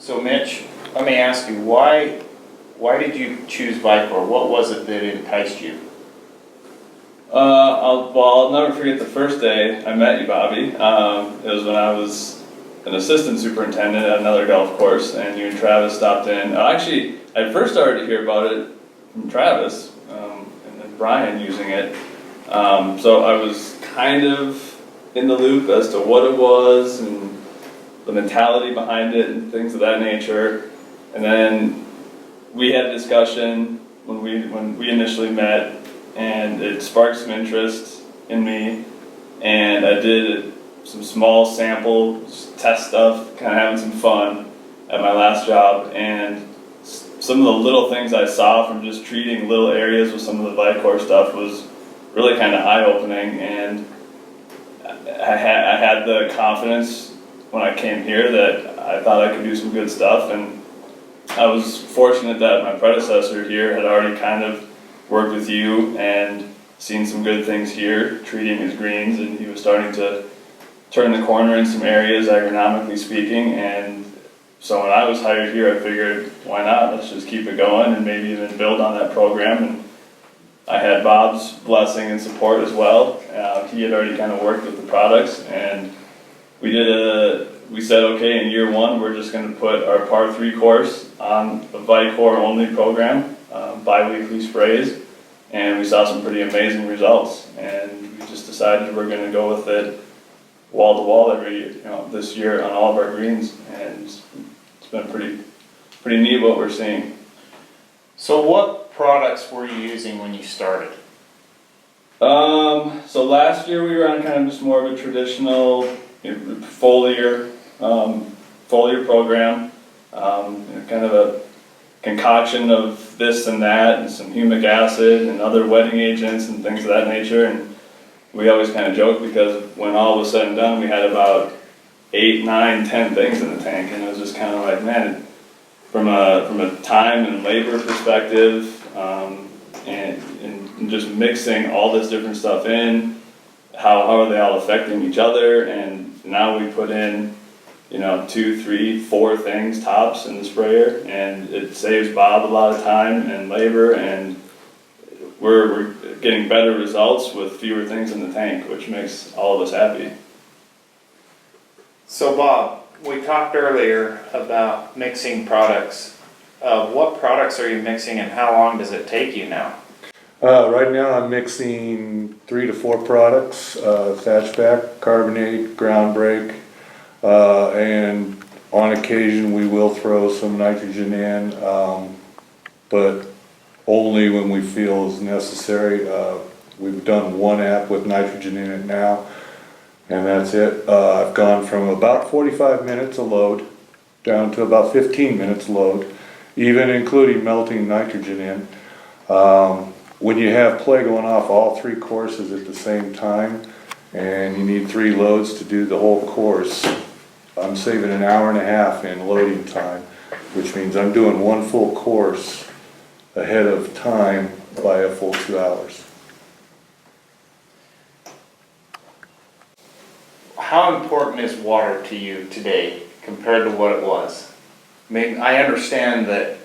So Mitch, let me ask you, why did you choose Vicor? What was it that enticed you? I'll never forget the first day I met you, Bobby. It was when I was an assistant superintendent at another golf course, and you and Travis stopped in. Actually, I first started to hear about it from Travis and then Brian using it. So I was kind of in the loop as to what it was and the mentality behind it and things of that nature. And then we had a discussion when we initially met, and it sparked some interest in me, and I did some small sample test stuff, kind of having some fun at my last job, and some of the little things I saw from just treating little areas with some of the Vicor stuff was really kind of eye-opening, and I had the confidence when I came here that I thought I could do some good stuff, and I was fortunate that my predecessor here had already kind of worked with you and seen some good things here, treating his greens, and he was starting to turn the corner in some areas, agronomically speaking, and so when I was hired here, I figured, why not? Let's just keep it going and maybe even build on that program. And I had Bob's blessing and support as well. He had already kind of worked with the products, and we said, okay, in year one, we're just going to put our Par 3 course on a Vicor only program, bi-weekly sprays, and we saw some pretty amazing results. And we just decided we're going to go with it wall to wall this year on all of our greens, and it's been pretty neat what we're seeing. So what products were you using when you started? So last year we were on kind of just more of a traditional foliar program, kind of a concoction of this and that, and some humic acid and other wetting agents and things of that nature. And we always kind of joke because when all was said and done, we had about 8, 9, 10 things in the tank, and it was just kind of like, man, from a time and labor perspective, and just mixing all this different stuff in, how are they all affecting each other? And now we put in 2, 3, 4 things tops in the sprayer, and it saves Bob a lot of time and labor, and we're getting better results with fewer things in the tank, which makes all of us happy. So Bob, we talked earlier about mixing products. What products are you mixing, and how long does it take you now? Right now I'm mixing 3 to 4 products, Thatchback, Carbonate, Ground Break, and on occasion we will throw some nitrogen in, but only when we feel is necessary. We've done 1 app with nitrogen in it now, and that's it. I've gone from about 45 minutes a load down to about 15 minutes load, even including melting nitrogen in. When you have play going off all 3 courses at the same time, and you need 3 loads to do the whole course, I'm saving an hour and a half in loading time, which means I'm doing 1 full course ahead of time by a full 2 hours. How important is water to you today compared to what it was? I mean, I understand that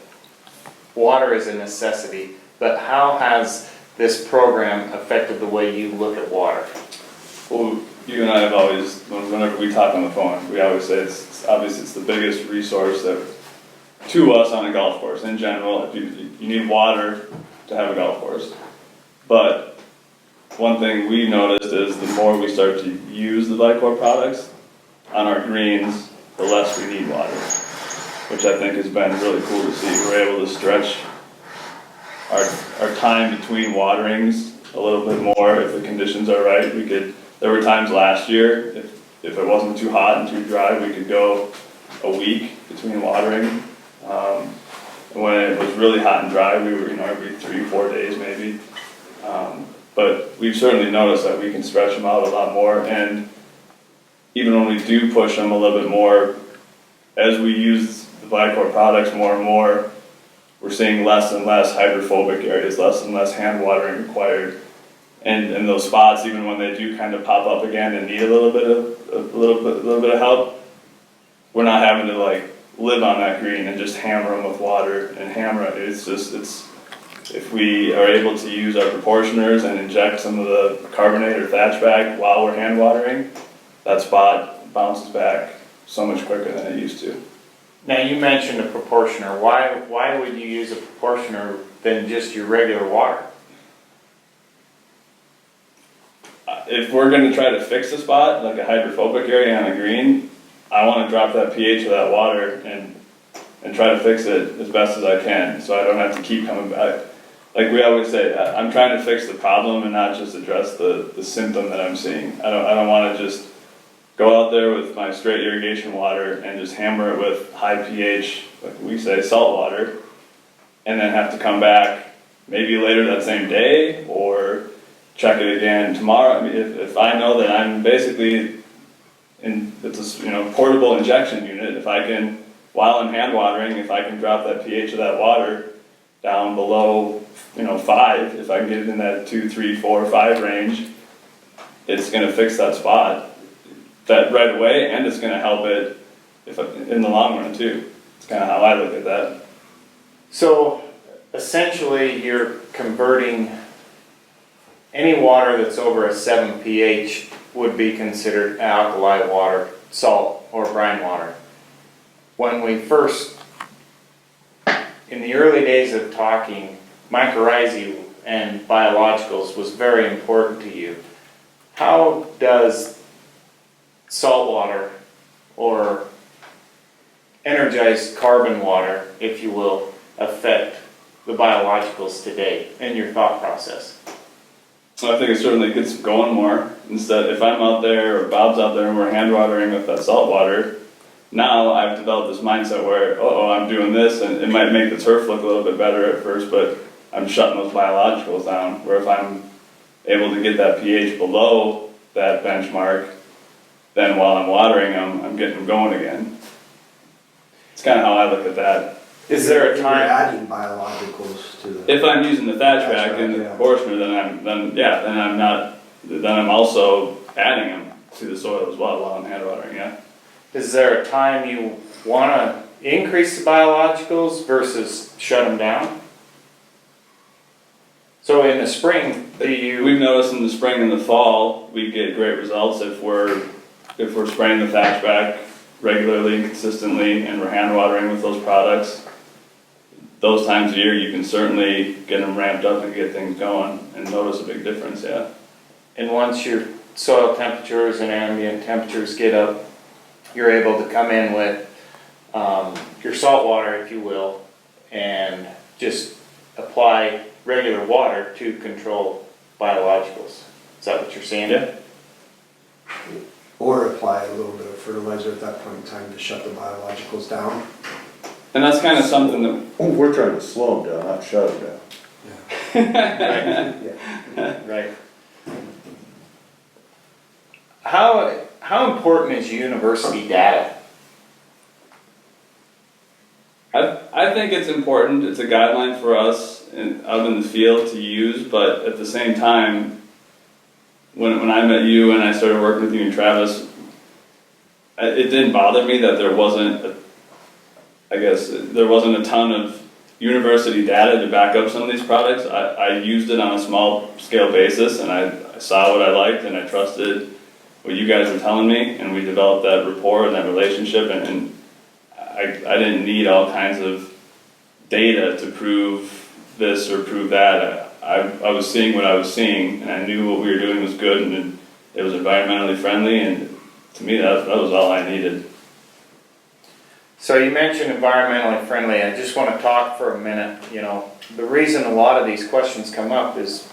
water is a necessity, but how has this program affected the way you look at water? Well, you and I have always, whenever we talk on the phone, we always say it's obviously it's the biggest resource to us on a golf course in general. If you need water to have a golf course, but one thing we noticed is the more we start to use the Vicor products on our greens, the less we need water, which I think has been really cool to see. We're able to stretch our time between waterings a little bit more if the conditions are right. There were times last year, if it wasn't too hot and too dry, we could go a week between watering. When it was really hot and dry, we were every 3 or 4 days maybe. But we've certainly noticed that we can stretch them out a lot more, and even when we do push them a little bit more, as we use the Vicor products more and more, we're seeing less and less hydrophobic areas, less and less hand watering required. And those spots, even when they do kind of pop up again and need a little bit of help, we're not having to live on that green and just hammer them with water and hammer it. If we are able to use our proportioners and inject some of the carbonate or thatch back while we're hand watering, that spot bounces back so much quicker than it used to. Now, you mentioned a proportioner. Why would you use a proportioner than just your regular water? If we're gonna try to fix a spot, like a hydrophobic area on a green, I wanna drop that pH of that water and try to fix it as best as I can, so I don't have to keep coming back. Like we always say, I'm trying to fix the problem and not just address the symptom that I'm seeing. I don't wanna just go out there with my straight irrigation water and just hammer it with high pH, like we say, salt water, and then have to come back maybe later that same day or check it again tomorrow. I mean, if I know that I'm basically it's a portable injection unit, if I can, while I'm hand watering, if I can drop that pH of that water down below 5, if I can get it in that 2, 3, 4, 5 range, it's going to fix that spot that right away, and it's going to help it in the long run too. It's kind of how I look at that. So essentially, you're converting any water that's over a 7 pH would be considered alkali water, salt, or brine water. When we first, in the early days of talking, mycorrhizae and biologicals was very important to you. How does salt water or energized carbon water, if you will, affect the biologicals today in your thought process? I think it certainly gets going more. Instead, if I'm out there or Bob's out there and we're hand watering with that salt water, now I've developed this mindset where, I'm doing this, and it might make the turf look a little bit better at first, but I'm shutting those biologicals down. Where if I'm able to get that pH below that benchmark, then while I'm watering them, I'm getting them going again. It's kind of how I look at that. Is there a You're time? adding biologicals to the. If I'm using the thatch back and the Yeah. proportioner, then I'm also adding them to the soil as well while I'm hand watering. Yeah. Is there a time you want to increase the biologicals versus shut them down? So in the spring, We've noticed in the spring and the fall, we get great results if we're spraying the thatch back regularly and consistently, and we're hand watering with those products. Those times of year, you can certainly get them ramped up and get things going and notice a big difference, yeah. And once your soil temperatures and ambient temperatures get up, you're able to come in with your salt water, if you will, and just apply regular water to control biologicals. Is that what you're saying? Yeah. Or apply a little bit of fertilizer at that point in time to shut the biologicals down. And that's kind of something that, We're trying to slow them down, not shut them down. Yeah. Right. How important is university data? I think it's important. It's a guideline for us out in the field to use, but at the same time, when I met you and I started working with you and Travis, it didn't bother me that there wasn't a ton of university data to back up some of these products. I used it on a small scale basis, and I saw what I liked and I trusted what you guys were telling me, and we developed that rapport and that relationship, and I didn't need all kinds of data to prove this or prove that. I was seeing what I was seeing, and I knew what we were doing was good, and it was environmentally friendly, and to me that was all I needed. So you mentioned environmentally friendly. I just want to talk for a minute. The reason a lot of these questions come up is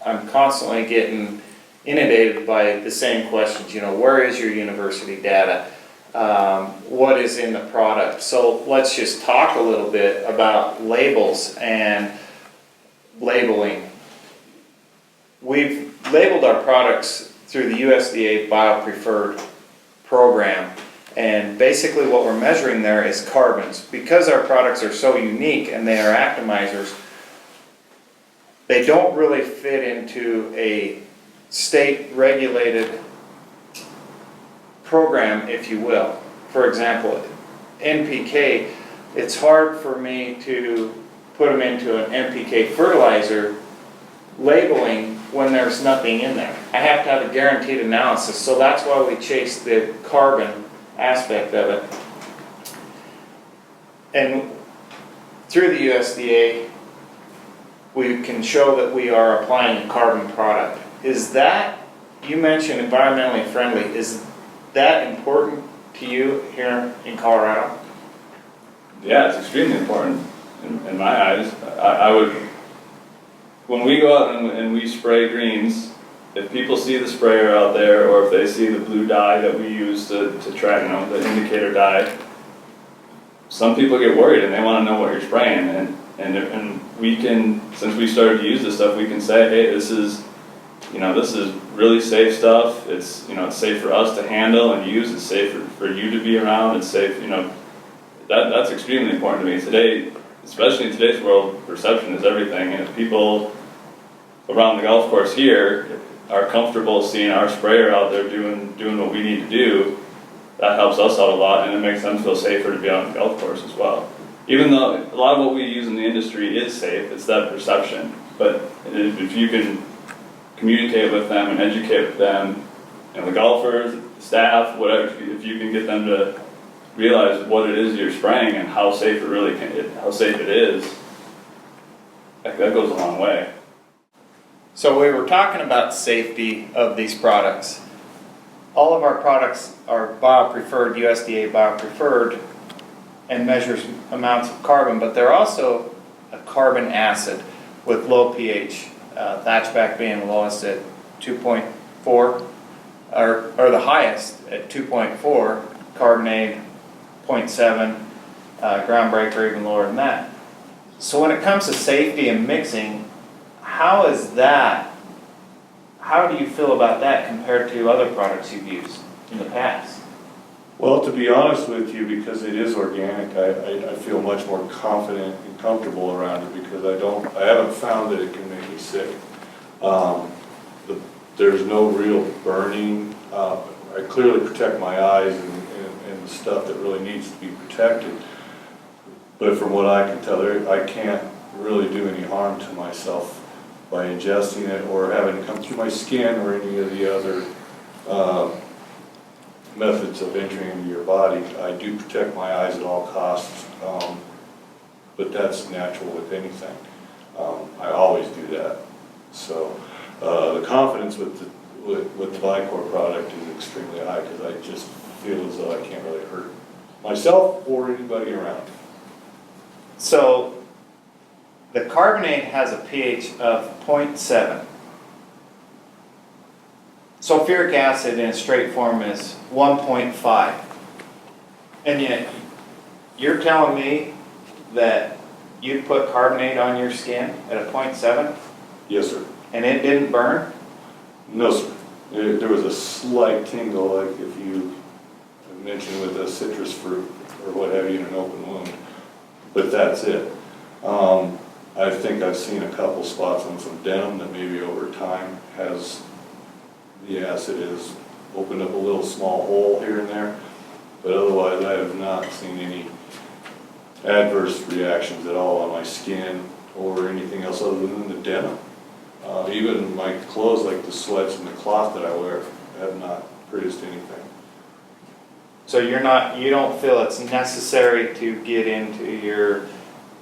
I'm constantly getting inundated by the same questions. Where is your university data? What is in the product? So let's just talk a little bit about labels and labeling. We've labeled our products through the USDA BioPreferred program, and basically what we're measuring there is carbons. Because our products are so unique and they are ACTOMIZERs, they don't really fit into a state regulated program, if you will. For example, NPK, it's hard for me to put them into an NPK fertilizer labeling when there's nothing in there. I have to have a guaranteed analysis, so that's why we chase the carbon aspect of it. And through the USDA, we can show that we are applying a carbon product. Is that, you mentioned environmentally friendly, is that important to you here in Colorado? Yeah, it's extremely important in my eyes. I would, when we go out and we spray greens, if people see the sprayer out there, or if they see the blue dye that we use to track, the indicator dye, some people get worried and they want to know what you're spraying. And we can, since we started to use this stuff, we can say, hey, this is really safe stuff. It's, it's safe for us to handle and use. It's safe for you to be around. It's safe, that's extremely important to me. Today, especially in today's world, perception is everything. And if people around the golf course here are comfortable seeing our sprayer out there doing what we need to do, that helps us out a lot, and it makes them feel safer to be out on the golf course as well. Even though a lot of what we use in the industry is safe, it's that perception. But if you can communicate with them and educate with them, the golfers, the staff, whatever, if you can get them to realize what it is you're spraying and how safe it is, that goes a long way. So we were talking about safety of these products. All of our products are biopreferred, USDA biopreferred, and measures amounts of carbon, but they're also a carbon acid with low pH. Thatchback being the lowest at 2.4, or the highest at 2.4, Carbonade 0.7, Groundbreaker even lower than that. So when it comes to safety and mixing, how do you feel about that compared to other products you've used in the past? Well, to be honest with you, because it is organic, I feel much more confident and comfortable around it, because I haven't found that it can make me sick. There's no real burning. I clearly protect my eyes and the stuff that really needs to be protected. But from what I can tell, I can't really do any harm to myself by ingesting it or having it come through my skin or any of the other methods of entering into your body. I do protect my eyes at all costs, but that's natural with anything. I always do that. So the confidence with the Vicor product is extremely high, because I just feel as though I can't really hurt myself or anybody around. So the carbonate has a pH of 0.7. Sulfuric acid in straight form is 1.5. And yet, you're telling me that you put carbonate on your skin at a 0.7? Yes, sir. And it didn't burn? No, sir. There was a slight tingle, like if you mentioned with a citrus fruit or what have you in an open wound, but that's it. I think I've seen a couple spots on some denim that maybe over time the acid has opened up a little small hole here and there, but otherwise I have not seen any adverse reactions at all on my skin or anything else other than the denim. Even my clothes, like the sweats and the cloth that I wear, have not produced anything. So you don't feel it's necessary to get into your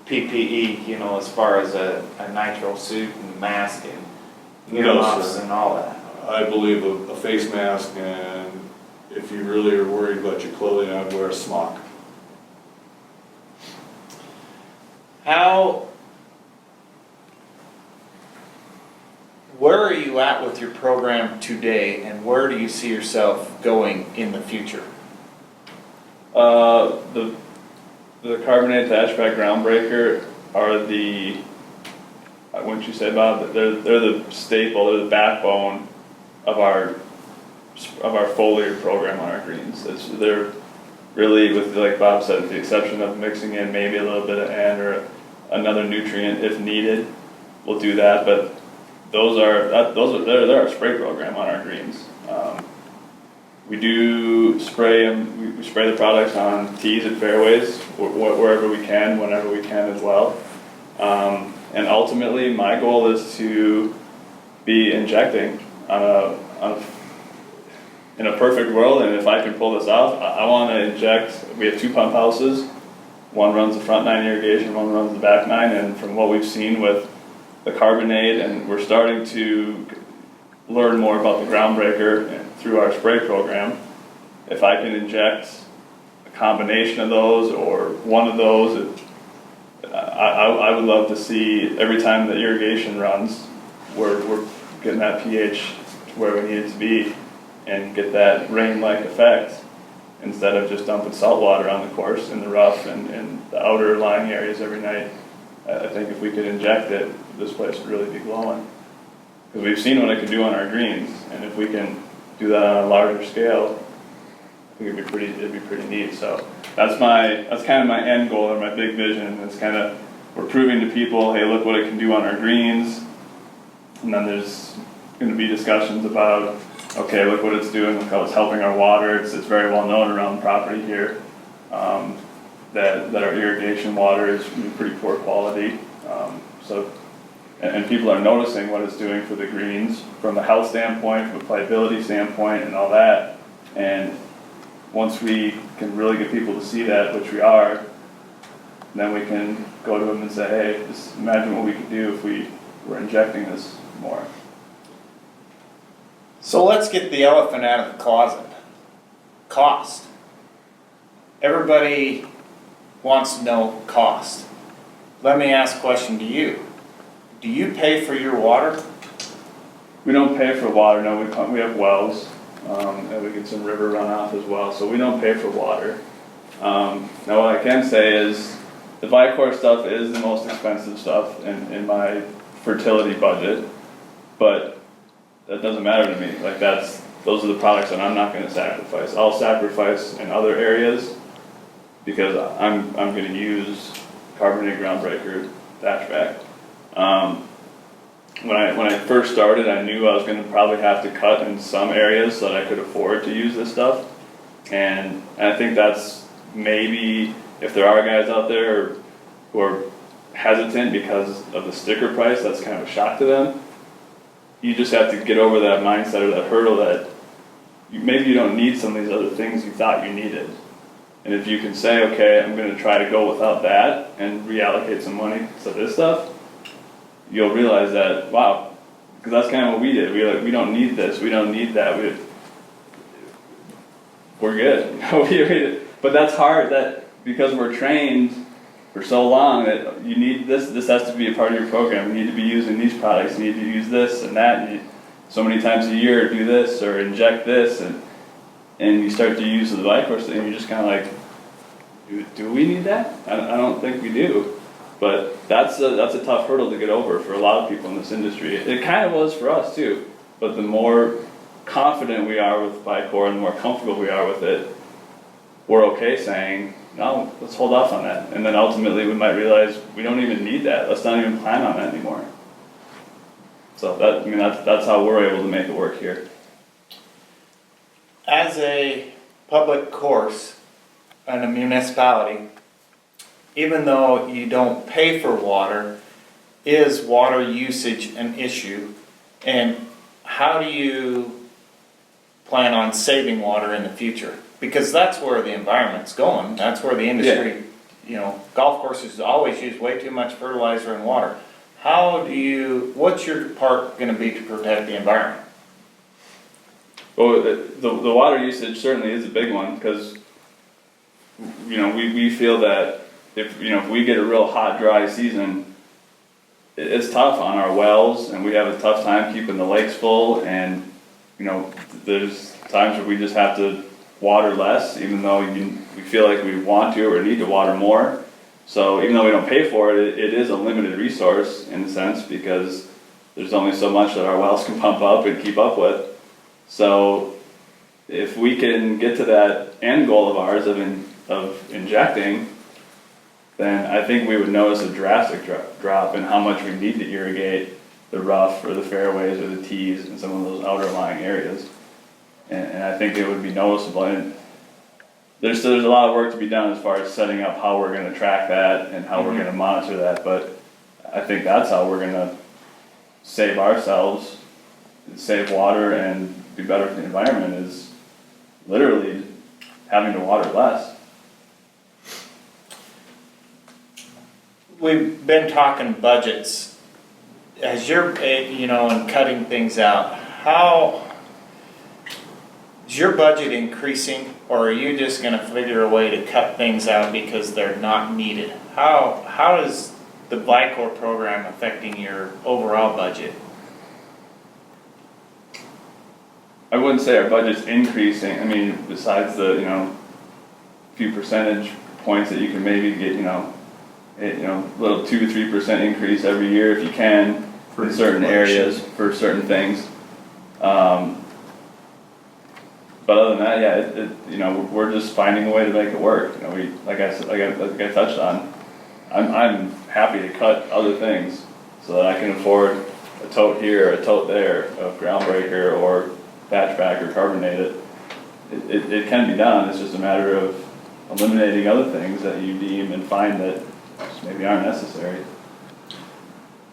PPE, as far as a nitrile suit and mask and earmuffs and all that? I believe a face mask, and if you really are worried about your clothing, I'd wear a smock. Where are you at with your program today, and where do you see yourself going in the future? The carbonate Thatchback Groundbreaker are wouldn't you say, Bob, they're the staple, they're the backbone of our foliar program on our greens. They're really, with, like Bob said, with the exception of mixing in maybe a little bit of N or another nutrient if needed, we'll do that. But they're our spray program on our greens. We do spray them, we spray the products on tees and fairways, wherever we can, whenever we can as well. And ultimately, my goal is to be injecting in a perfect world, and if I can pull this off, I want to inject. We have 2 pump houses. One runs the front 9 irrigation, one runs the back 9, and from what we've seen with the carbonate, and we're starting to learn more about the groundbreaker through our spray program. If I can inject a combination of those or one of those, I would love to see every time the irrigation runs, we're getting that pH to where we need it to be and get that rain-like effect instead of just dumping salt water on the course in the rough and the outer lying areas every night. I think if we could inject it, this place would really be glowing. Because we've seen what it can do on our greens, and if we can do that on a larger scale, I think it'd be pretty neat. So that's kind of my end goal or my big vision. It's kind of, we're proving to people, hey, look what it can do on our greens. And then there's going to be discussions about, okay, look what it's doing, look how it's helping our water. It's very well known around the property here that our irrigation water is pretty poor quality. And people are noticing what it's doing for the greens from a health standpoint, from a playability standpoint, and all that. And once we can really get people to see that, which we are, then we can go to them and say, hey, just imagine what we could do if we were injecting this more. So let's get the elephant out of the closet. Cost. Everybody wants to know cost. Let me ask a question to you. Do you pay for your water? We don't pay for water, no, we have wells, and we get some river runoff as well, so we don't pay for water. Now what I can say is, the Vicor stuff is the most expensive stuff in my fertility budget, but that doesn't matter to me. Like those are the products that I'm not going to sacrifice. I'll sacrifice in other areas because I'm going to use carbonate groundbreaker thatchback. When I first started, I knew I was going to probably have to cut in some areas so that I could afford to use this stuff. And I think that's maybe, if there are guys out there who are hesitant because of the sticker price, that's kind of a shock to them. You just have to get over that mindset or that hurdle that maybe you don't need some of these other things you thought you needed. And if you can say, okay, I'm going to try to go without that and reallocate some money to this stuff, you'll realize that, wow, because that's kind of what we did. We don't need this, we don't need that. We're good. But that's hard, that because we're trained for so long that you need this has to be a part of your program. You need to be using these products, you need to use this and that. You, so many times a year, do this or inject this, and you start to use the Vicor, and you're just kind of like, do we need that? I don't think we do. But that's a tough hurdle to get over for a lot of people in this industry. It kind of was for us too. But the more confident we are with Vicor and the more comfortable we are with it, we're okay saying, no, let's hold off on that. And then ultimately we might realize we don't even need that. Let's not even plan on that anymore. So that's how we're able to make it work here. As a public course in a municipality, even though you don't pay for water, is water usage an issue? And how do you plan on saving water in the future? Because that's where the environment's going. That's where the industry, golf courses always use way too much fertilizer and water. What's your part going to be to protect the environment? Well, the water usage certainly is a big one because, we feel that if we get a real hot, dry season, it's tough on our wells, and we have a tough time keeping the lakes full. And there's times where we just have to water less, even though we feel like we want to or need to water more. So even though we don't pay for it, it is a limited resource in a sense because there's only so much that our wells can pump up and keep up with. So if we can get to that end goal of ours of injecting, then I think we would notice a drastic drop in how much we need to irrigate the rough or the fairways or the tees and some of those outer lying areas. and I think it would be noticeable. And there's a lot of work to be done as far as setting up how we're gonna track that and how we're gonna monitor that, but I think that's how we're gonna save ourselves, save water, and be better for the environment, is literally having to water less. We've been talking budgets. As you're, and cutting things out, how is your budget increasing, or are you just gonna figure a way to cut things out because they're not needed? How is the Vicor program affecting your overall budget? I wouldn't say our budget's increasing. I mean, besides the, few percentage points that you can maybe get, little 2-3% increase every year if you can in certain areas for certain things. But other than that, yeah, we're just finding a way to make it work. Like I touched on, I'm happy to cut other things so that I can afford a tote here, a tote there, a groundbreaker, or hatchback or carbonate it. It can be done. It's just a matter of eliminating other things that you deem and find that just maybe aren't necessary.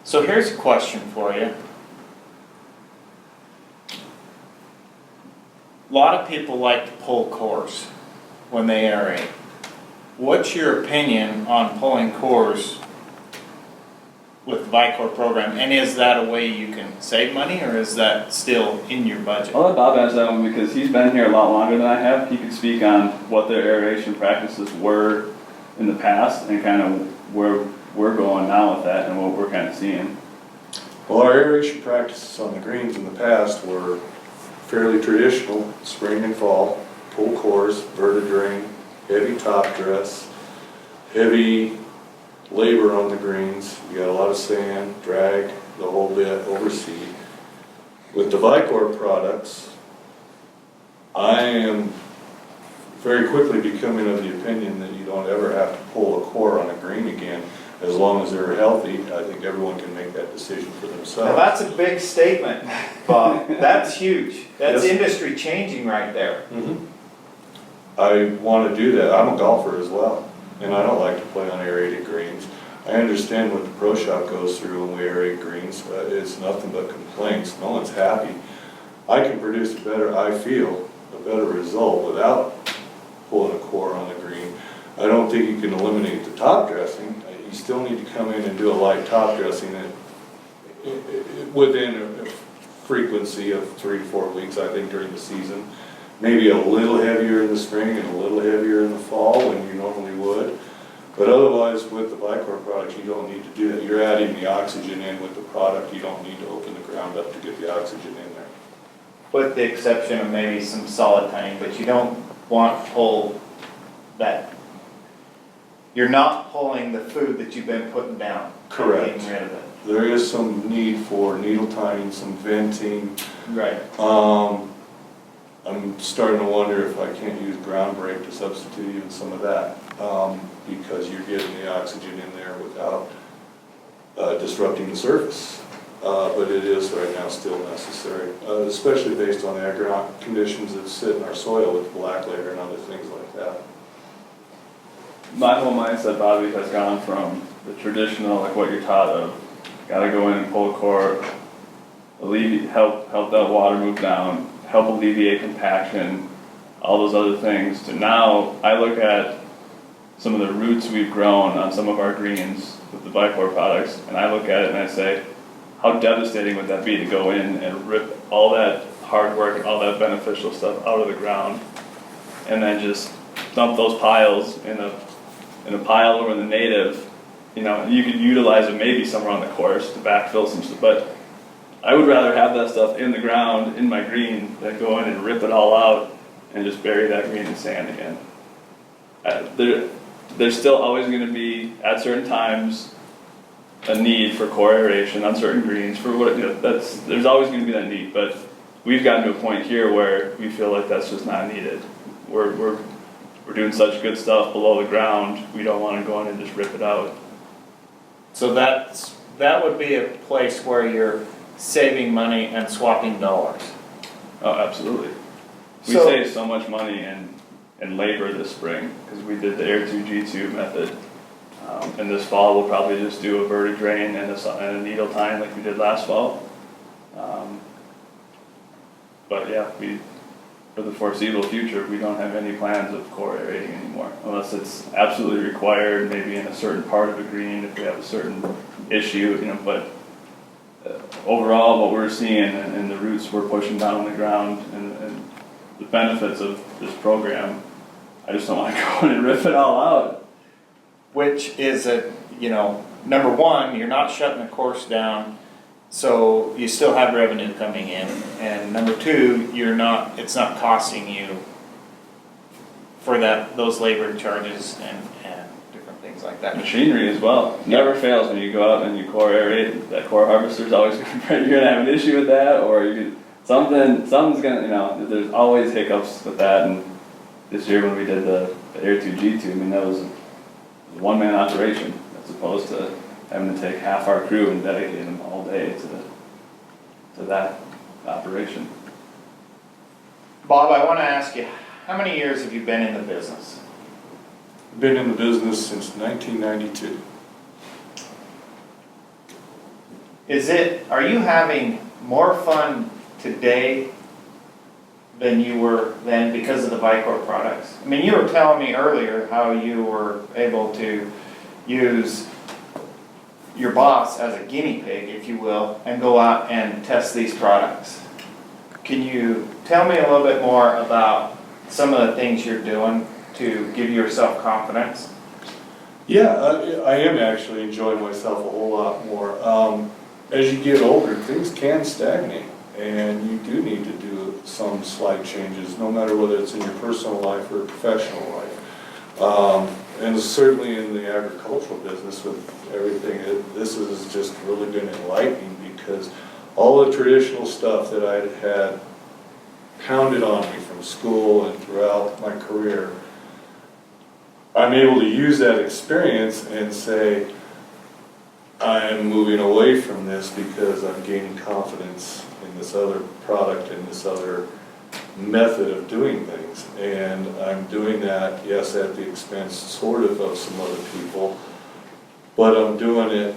So here's a question for you. A lot of people like to pull cores when they aerate. What's your opinion on pulling cores with the Vicor program? And is that a way you can save money, or is that still in your budget? I'll let Bob answer that one because he's been here a lot longer than I have. He could speak on what their aeration practices were in the past and kind of where we're going now with that and what we're kind of seeing. Well, our aeration practices on the greens in the past were fairly traditional, spring and fall, pull cores, vertidrain, heavy top dress, heavy labor on the greens. You got a lot of sand, drag, the whole bit, overseed. With the Vicor products, I am very quickly becoming of the opinion that you don't ever have to pull a core on a green again. As long as they're healthy, I think everyone can make that decision for themselves. Now that's a big statement, Bob. That's huge. That's Yes. industry changing right there. I want to do that. I'm a golfer as well, and I don't like to play on aerated greens. I understand what the pro shop goes through when we aerate greens. It's nothing but complaints. No one's happy. I can produce I feel, a better result without pulling a core on the green. I don't think you can eliminate the top dressing. You still need to come in and do a light top dressing within a frequency of 3 to 4 weeks, I think, during the season. Maybe a little heavier in the spring and a little heavier in the fall than you normally would. But otherwise, with the Vicor product, you don't need to do that. You're adding the oxygen in with the product. You don't need to open the ground up to get the oxygen in there. With the exception of maybe some solid tying, but you don't want to pull that. You're not pulling the food that you've been putting down. Correct. Getting rid of it. There is some need for needle tying, some venting. Right. I'm starting to wonder if I can't use ground break to substitute even some of that, because you're getting the oxygen in there without disrupting the surface. But it is right now still necessary, especially based on the agronomic conditions that sit in our soil with black layer and other things like that. My whole mindset, Bobby, has gone from the traditional, like what you're taught of, gotta go in and pull a core, help that water move down, help alleviate compaction, all those other things, to now I look at some of the roots we've grown on some of our greens with the Vicor products, and I look at it and I say, how devastating would that be to go in and rip all that hard work and all that beneficial stuff out of the ground, and then just dump those piles in a pile over in the native. You could utilize it maybe somewhere on the course to backfill some stuff, but I would rather have that stuff in the ground, in my green, than go in and rip it all out and just bury that green in sand again. There's still always going to be, at certain times, a need for core aeration on certain greens. There's always going to be that need, but we've gotten to a point here where we feel like that's just not needed. We're doing such good stuff below the ground, we don't want to go in and just rip it out. So that would be a place where you're saving money and swapping dollars. Oh, absolutely. We So- saved so much money in labor this spring, because we did the Air 2 G2 method. And this fall, we'll probably just do a verti drain and a needle tine like we did last fall. But yeah, for the foreseeable future, we don't have any plans of core aerating anymore, unless it's absolutely required, maybe in a certain part of a green, if we have a certain issue, but overall, what we're seeing and the roots we're pushing down on the ground and the benefits of this program, I just don't want to go in and rip it all out. Which is number one, you're not shutting the course down, so you still have revenue coming in. And number two, it's not costing you for those labor charges and different things like that. Machinery as well. Never fails when you go out and you core aerate. That core harvester's always you're gonna have an issue with that, or something's gonna, there's always hiccups with that. And this year when we did the Air 2 G2, I mean, that was a one-man operation as opposed to having to take half our crew and dedicate them all day to that operation. Bob, I want to ask you, how many years have you been in the business? Been in the business since 1992. Are you having more fun today than you were then because of the Vicor products? I mean, you were telling me earlier how you were able to use your boss as a guinea pig, if you will, and go out and test these products. Can you tell me a little bit more about some of the things you're doing to give yourself confidence? Yeah, I am actually enjoying myself a whole lot more. As you get older, things can stagnate, and you do need to do some slight changes, no matter whether it's in your personal life or professional life. And certainly in the agricultural business with everything, this has just really been enlightening, because all the traditional stuff that I had pounded on me from school and throughout my career, I'm able to use that experience and say, I'm moving away from this because I'm gaining confidence in this other product and this other method of doing things. And I'm doing that, yes, at the expense sort of some other people, but I'm doing it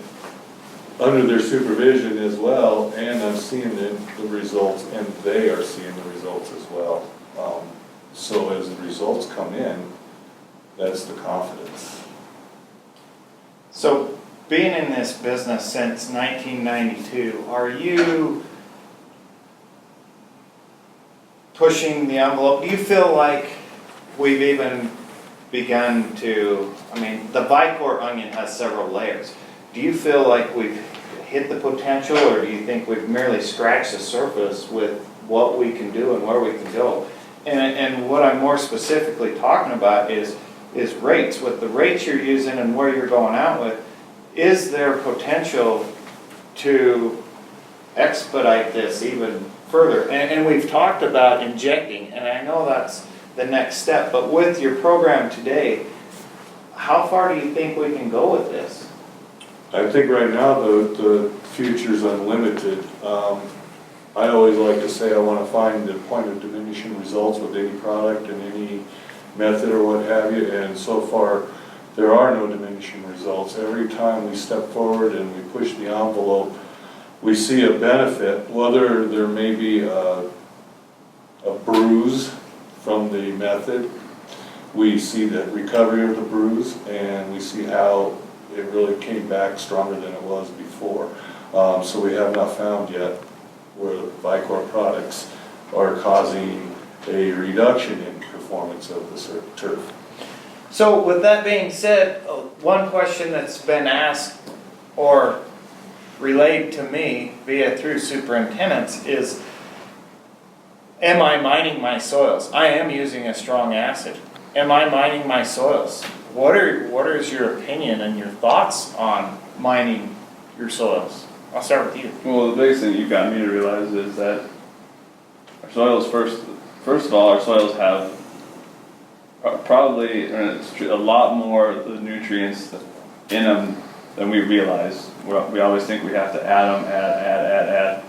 under their supervision as well, and I'm seeing the results, and they are seeing the results as well. So as the results come in, that's the confidence. So, being in this business since 1992, are you pushing the envelope? Do you feel like we've even begun to, the Vicor onion has several layers. Do you feel like we've hit the potential, or do you think we've merely scratched the surface with what we can do and where we can go? And what I'm more specifically talking about is rates. With the rates you're using and where you're going out with, is there potential to expedite this even further? And we've talked about injecting, and I know that's the next step, but with your program today, how far do you think we can go with this? I think right now the future's unlimited. I always like to say I want to find the point of diminishing results with any product and any method or what have you, and so far there are no diminishing results. Every time we step forward and we push the envelope, we see a benefit, whether there may be a bruise from the method. We see the recovery of the bruise, and we see how it really came back stronger than it was before. So we have not found yet where the Vicor products are causing a reduction in performance of the turf. So with that being said, one question that's been asked or relayed to me through superintendents is, am I mining my soils? I am using a strong acid. Am I mining my soils? What is your opinion and your thoughts on mining your soils? I'll start with you. Well, the biggest thing you've got me to realize is that our soils, first of all, our soils have probably a lot more of the nutrients in them than we realize. We always think we have to add them, add.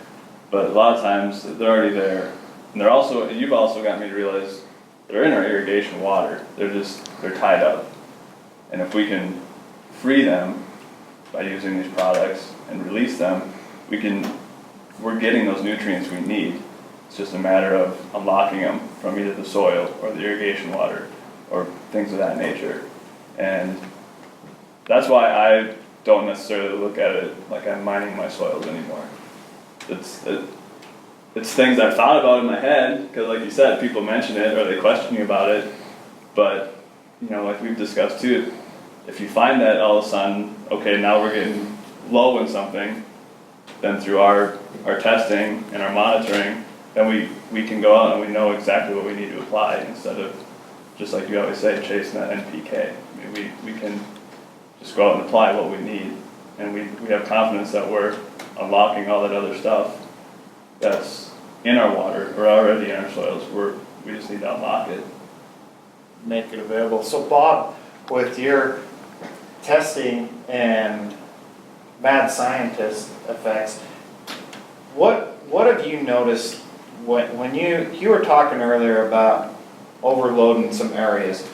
But a lot of times they're already there. And you've also got me to realize they're in our irrigation water. They're tied up. And if we can free them by using these products and release them, we're getting those nutrients we need. It's just a matter of unlocking them from either the soil or the irrigation water or things of that nature. And that's why I don't necessarily look at it like I'm mining my soils anymore. It's things I've thought about in my head, because like you said, people mention it or they question you about it, but like we've discussed too, if you find that all of a sudden, okay, now we're getting low in something, then through our testing and our monitoring, then we can go out and we know exactly what we need to apply instead of, just like you always say, chasing that NPK. I mean, we can just go out and apply what we need, and we have confidence that we're unlocking all that other stuff that's in our water or already in our soils. We just need to unlock it. Make it available. So Bob, with your testing and mad scientist effects, what have you noticed when you were talking earlier about overloading some areas?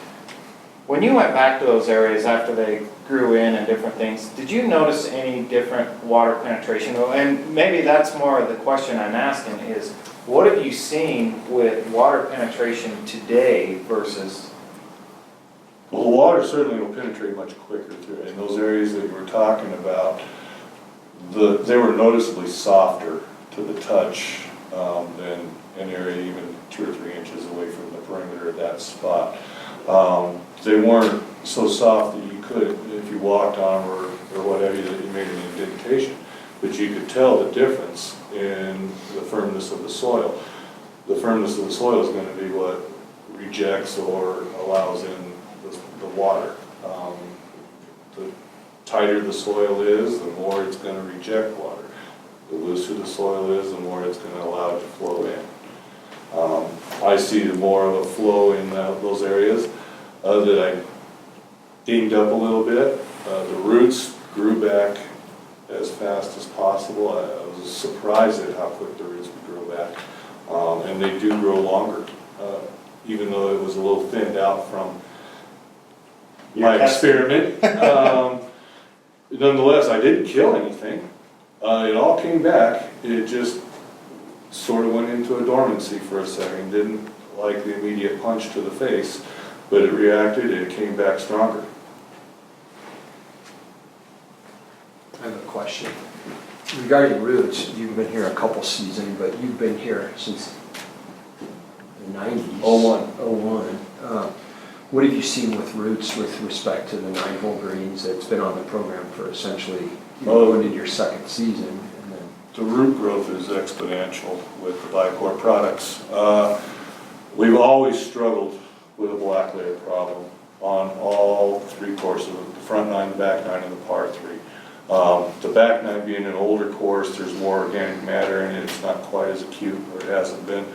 When you went back to those areas after they grew in and different things, did you notice any different water penetration? And maybe that's more of the question I'm asking is, what have you seen with water penetration today versus? Well, the water certainly will penetrate much quicker through it. In those areas that you were talking about, they were noticeably softer to the touch than an area even 2 or 3 inches away from the perimeter of that spot. They weren't so soft that you could, if you walked on them or whatever, that you made an indentation, but you could tell the difference in the firmness of the soil. The firmness of the soil is going to be what rejects or allows in the water. The tighter the soil is, the more it's going to reject water. The looser the soil is, the more it's going to allow it to flow in. I see more of a flow in those areas that I dinged up a little bit. The roots grew back as fast as possible. I was surprised at how quick the roots would grow back. And they do grow longer, even though it was a little thinned out from my experiment. Nonetheless, I didn't kill anything. It all came back. It just sort of went into a dormancy for a second. Didn't like the immediate punch to the face, but it reacted and it came back stronger. I have a question. Regarding roots, you've been here a couple seasons, but you've been here since the 90s. 01. What have you seen with roots with respect to the 9-hole greens that's been on the program for essentially going into your second season? And then The root growth is exponential with the Bicor products. We've always struggled with a black layer problem on all 3 courses, the front 9, the back 9, and the par 3. The back 9 being an older course, there's more organic matter in it, it's not quite as acute, or it hasn't been,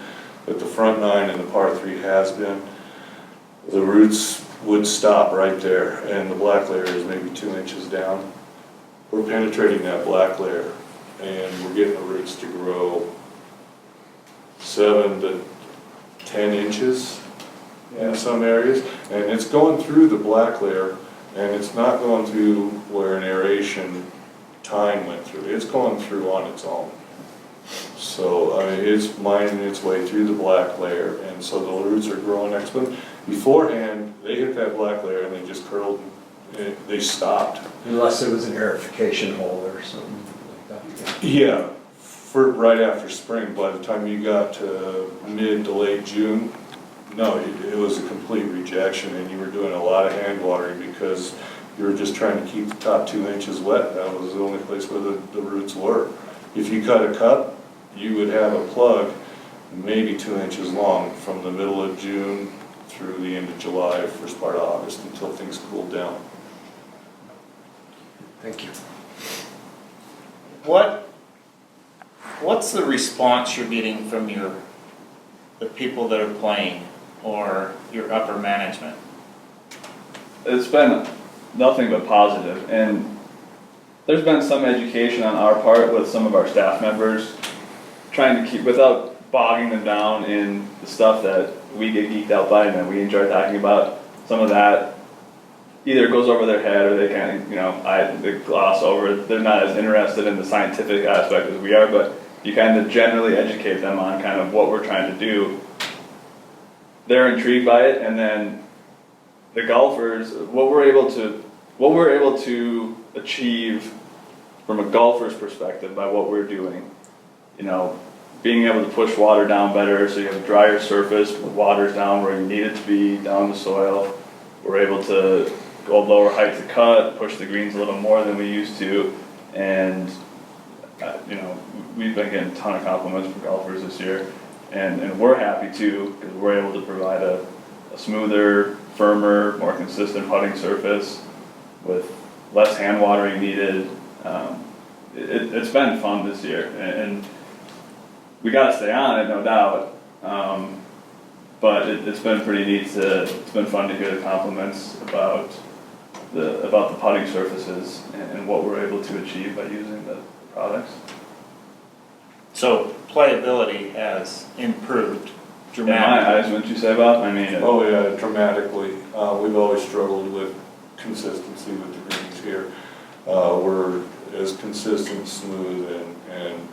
but the front 9 and the par 3 has been. The roots would stop right there, and the black layer is maybe 2 inches down. We're penetrating that black layer, and we're getting the roots to grow 7 to 10 inches in some areas, and it's going through the black layer, and it's not going through where an aeration tine went through. It's going through on its own. So it's mining its way through the black layer, and so the roots are growing exponentially. Beforehand, they hit that black layer and they just curled, and they stopped. unless it was an aerification hole or something like that. Yeah, for right after spring, by the time you got to mid to late June, no, it was a complete rejection, and you were doing a lot of hand watering because you were just trying to keep the top 2 inches wet. That was the only place where the roots were. If you cut a cup, you would have a plug maybe 2 inches long from the middle of June through the end of July, first part of August, until things cooled down. Thank you. What's the response you're getting from the people that are playing or your upper management? It's been nothing but positive, and there's been some education on our part with some of our staff members, trying to keep, without bogging them down in the stuff that we get geeked out by and that we enjoy talking about. Some of that either goes over their head or they kind of, they gloss over it. They're not as interested in the scientific aspect as we are, but you kind of generally educate them on kind of what we're trying to do. They're intrigued by it, and then the golfers, what we're able to achieve from a golfer's perspective by what we're doing, being able to push water down better so you have a drier surface, the water's down where you need it to be, down the soil. We're able to go lower heights of cut, push the greens a little more than we used to, and we've been getting a ton of compliments from golfers this year, and we're happy too, because we're able to provide a smoother, firmer, more consistent putting surface with less hand watering needed. It's been fun this year, and we got to stay on it, no doubt. But it's been pretty neat it's been fun to hear the compliments about the putting surfaces and what we're able to achieve by using the products. So playability has improved In my eyes, wouldn't you say, Bob? I mean, Oh yeah, dramatically. We've always struggled with consistency with the greens here. We're as consistent, smooth, and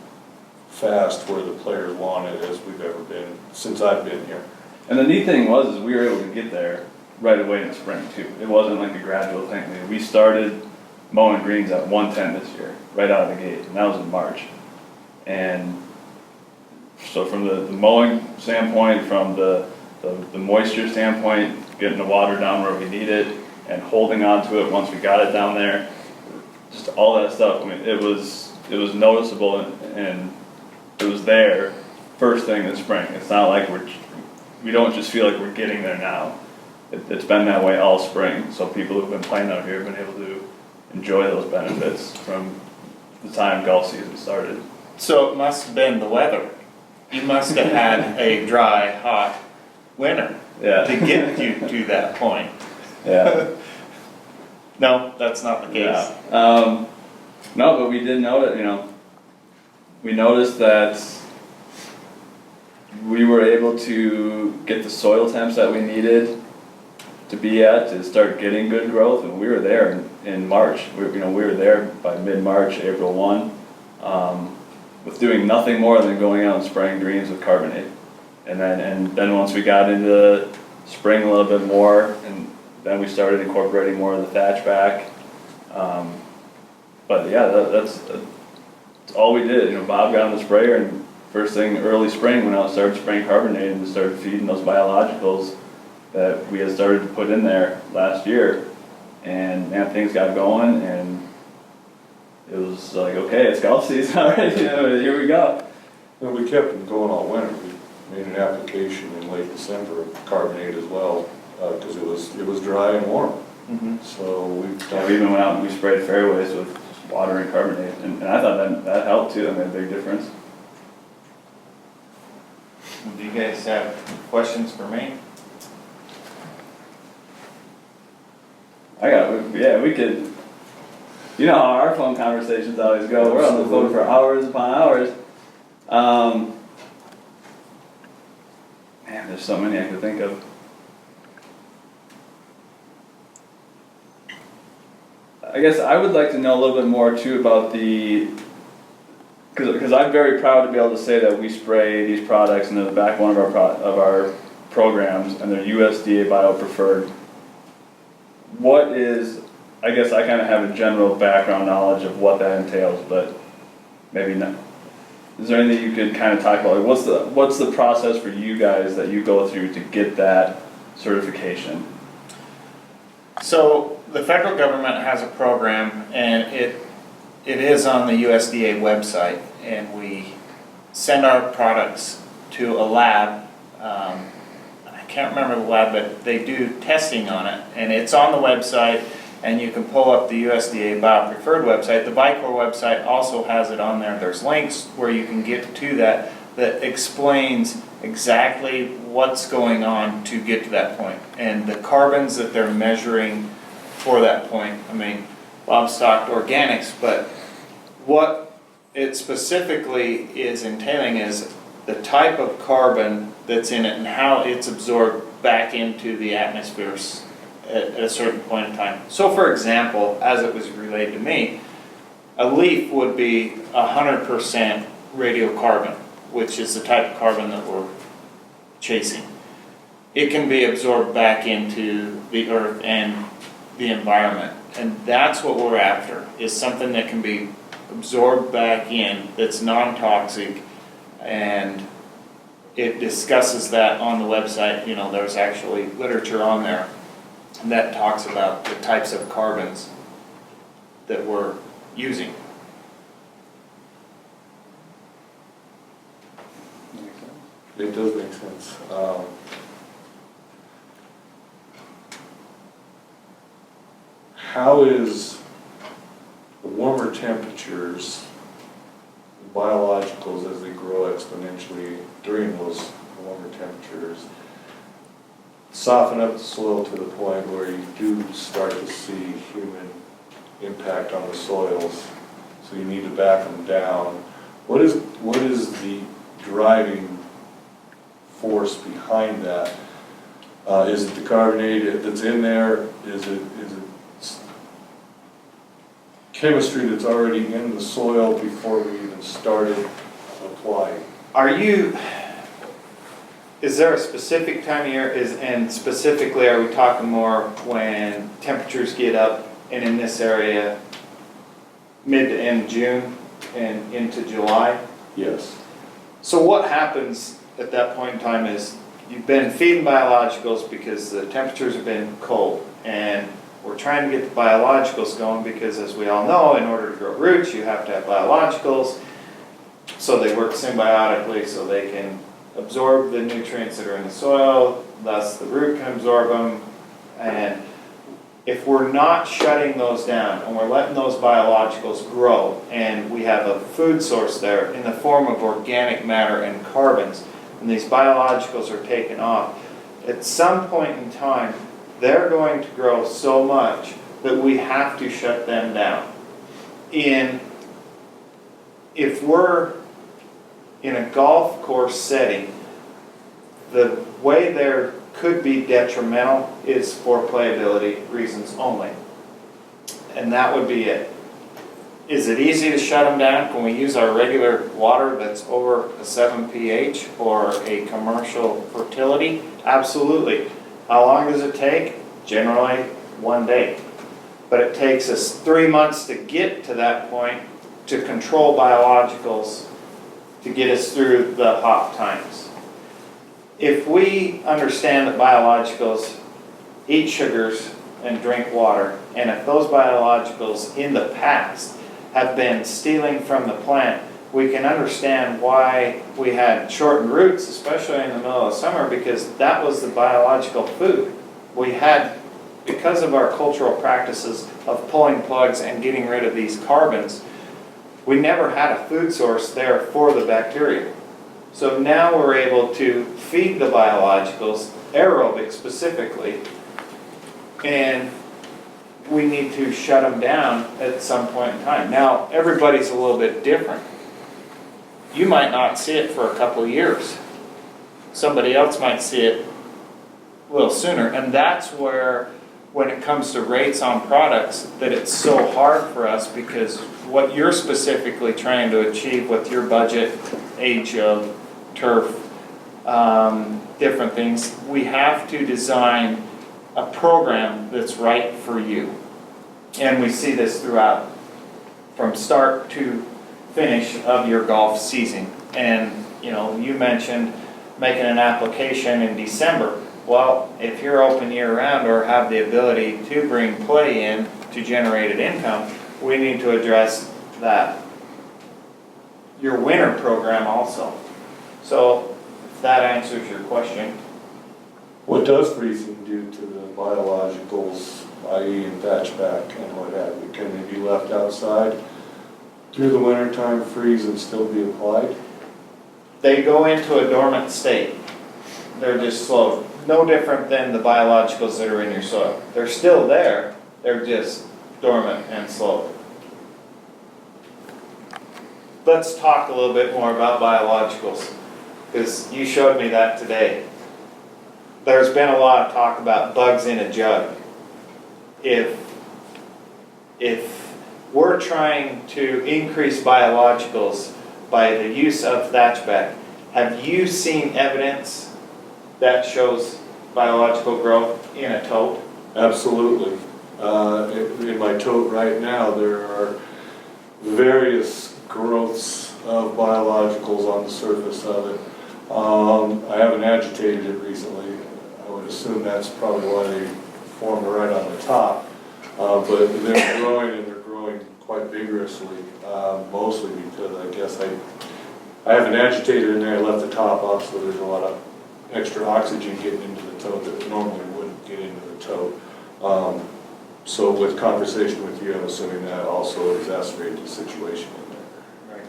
fast where the players want it as we've ever been since I've been here. and the neat thing was we were able to get there right away in the spring too. It wasn't like a gradual thing. We started mowing greens at 110 this year, right out of the gate, and that was in March. And so from the mowing standpoint, from the moisture standpoint, getting the water down where we need it, and holding on to it once we got it down there, just all that stuff. I mean, it was noticeable and it was there first thing in the spring. It's not like we don't just feel like we're getting there now. It's been that way all spring. So people who've been playing out here have been able to enjoy those benefits from the time golf season started. So it must have been the weather. You must have had a dry, hot winter Yeah. to get you to that point. Yeah. No, that's not the case. Yeah. No, but we did notice, we noticed that we were able to get the soil temps that we needed to be at to start getting good growth, and we were there in March. We were there by mid-March, April 1, with doing nothing more than going out and spraying greens with carbonate. And then once we got into spring a little bit more, and then we started incorporating more of the thatch back. But yeah, that's all we did. Bob got on the sprayer, and first thing early spring went out and started spraying carbonate and started feeding those biologicals that we had started to put in there last year. And man, things got going, and it was like, okay, it's golf season already. Here we go. And we kept them going all winter. We made an application in late December of carbonate as well, because it was dry and warm. Mhm. So we've Yeah, done. we even went out and we sprayed fairways with just water and carbonate, and I thought that helped too. That made a big difference. Do you guys have questions for me? We could, how our phone conversations always go. We're on the phone for hours upon hours. Man, there's so many I could think of. I guess I would like to know a little bit more too about because I'm very proud to be able to say that we spray these products and they're the backbone of our programs, and they're USDA bio-preferred. I guess I kind of have a general background knowledge of what that entails, but maybe not. Is there anything you could kind of talk about? Like what's the process for you guys that you go through to get that certification? So the federal government has a program, and it is on the USDA website, and we send our products to a lab. I can't remember the lab, but they do testing on it, and it's on the website, and you can pull up the USDA bio-preferred website. The Vicor website also has it on there. There's links where you can get to that explains exactly what's going on to get to that point, and the carbons that they're measuring for that point. I mean, Bob stocked organics, but what it specifically is entailing is the type of carbon that's in it and how it's absorbed back into the atmosphere at a certain point in time. So for example, as it was relayed to me, a leaf would be 100% radiocarbon, which is the type of carbon that we're chasing. It can be absorbed back into the earth and the environment. And that's what we're after, is something that can be absorbed back in, that's non-toxic, and it discusses that on the website. You know, there's actually literature on there that talks about the types of carbons that we're using. It does make sense. How is the warmer temperatures, biologicals as they grow exponentially during those warmer temperatures, soften up the soil to the point where you do start to see human impact on the soils, so you need to back them down? What is the driving force behind that? Is it the carbonate that's in there? Is it chemistry that's already in the soil before we even started applying? Is there a specific time of year, and specifically are we talking more when temperatures get up and in this area mid to end June and into July? Yes. So what happens at that point in time is you've been feeding biologicals because the temperatures have been cold, and we're trying to get the biologicals going because, as we all know, in order to grow roots you have to have biologicals, so they work symbiotically so they can absorb the nutrients that are in the soil, thus the root can absorb them. And if we're not shutting those down and we're letting those biologicals grow, and we have a food source there in the form of organic matter and carbons, and these biologicals are taken off, at some point in time they're going to grow so much that we have to shut them down. If we're in a golf course setting, the way there could be detrimental is for playability reasons only. And that would be it. Is it easy to shut them down? Can we use our regular water that's over a 7 pH or a commercial fertility? Absolutely. How long does it take? Generally 1 day. But it takes us 3 months to get to that point to control biologicals to get us through the hot times. If we understand that biologicals eat sugars and drink water, and if those biologicals in the past have been stealing from the plant, we can understand why we had shortened roots, especially in the middle of summer, because that was the biological food. We had, because of our cultural practices of pulling plugs and getting rid of these carbons, we never had a food source there for the bacteria. So now we're able to feed the biologicals, aerobic specifically, and we need to shut them down at some point in time. Now, everybody's a little bit different. You might not see it for a couple of years. Somebody else might see it a little sooner, and that's where, when it comes to rates on products, that it's so hard for us, because what you're specifically trying to achieve with your budget, age of turf, different things, we have to design a program that's right for you. And we see this throughout, from start to finish of your golf season. And you know, you mentioned making an application in December. Well, if you're open year-round or have the ability to bring play in to generated income, we need to address that. Your winter program also. So, if that answers your question. What does freezing do to the biologicals, i.e. in thatchback and what have you? Can they be left outside through the wintertime, freeze, and still be applied? They go into a dormant state. They're just slowed. No different than the biologicals that are in your soil. They're still there, they're just dormant and slowed. Let's talk a little bit more about biologicals. because you showed me that today. There's been a lot of talk about bugs in a jug. If we're trying to increase biologicals by the use of thatchback, have you seen evidence that shows biological growth in a tote? Absolutely. In my tote right now, there are various growths of biologicals on the surface of it. I haven't agitated it recently. I would assume that's probably why they formed right on the top. But they're growing, and they're growing quite vigorously, mostly because I guess I haven't agitated in there. I left the top off, so there's a lot of extra oxygen getting into the tote that normally wouldn't get into the tote. So with conversation with you, I'm assuming that also exacerbated the situation in there. Right.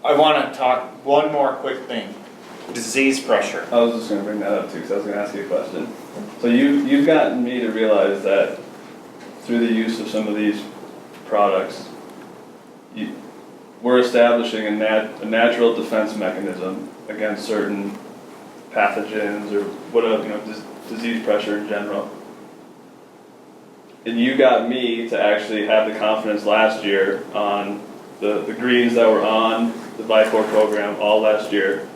I want to talk one more quick thing. Disease pressure. I was just going to bring that up too, because I was going to ask you a question. So you've gotten me to realize that through the use of some of these products, we're establishing a natural defense mechanism against certain pathogens or whatever, disease pressure in general. And you got me to actually have the confidence last year on the greens that were on the Vicor program all last year.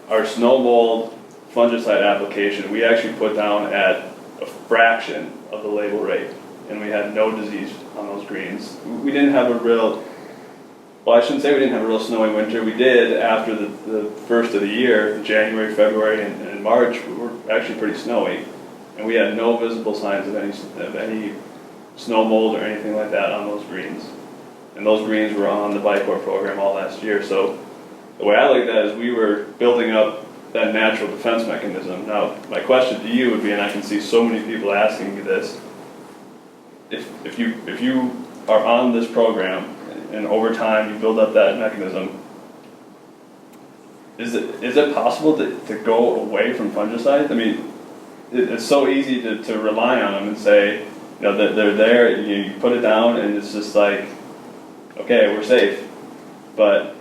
Our snow mold fungicide application, we actually put down at a fraction of the label rate, and we had no disease on those greens. We didn't have a real, well, I shouldn't say we didn't have a real snowy winter. We did after the first of the year, January, February, and March, we were actually pretty snowy, and we had no visible signs of any snow mold or anything like that on those greens. And those greens were on the Vicor program all last year. So the way I look at that is we were building up that natural defense mechanism. Now, my question to you would be, and I can see so many people asking you this, if you are on this program and over time you build up that mechanism, is it possible to go away from fungicides? I mean, it's so easy to rely on them and say, that they're there, you put it down and it's just like, okay, we're safe. But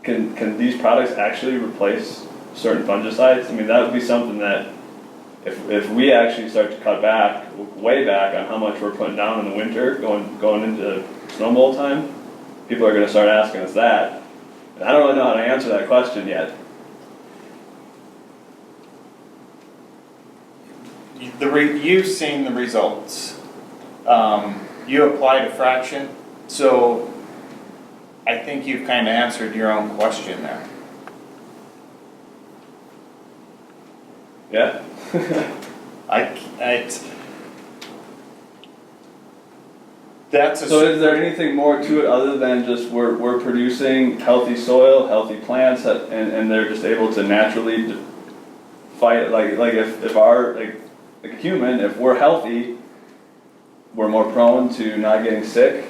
can these products actually replace certain fungicides? I mean, that would be something that if we actually start to cut back, way back on how much we're putting down in the winter, going into snow mold time, people are going to start asking us that. And I don't really know how to answer that question yet. You've seen the results. You applied a fraction, so I think you've kind of answered your own question there. Yeah? So is there anything more to it other than just we're producing healthy soil, healthy plants, and they're just able to naturally fight, like if our, like a human, if we're healthy, we're more prone to not getting sick?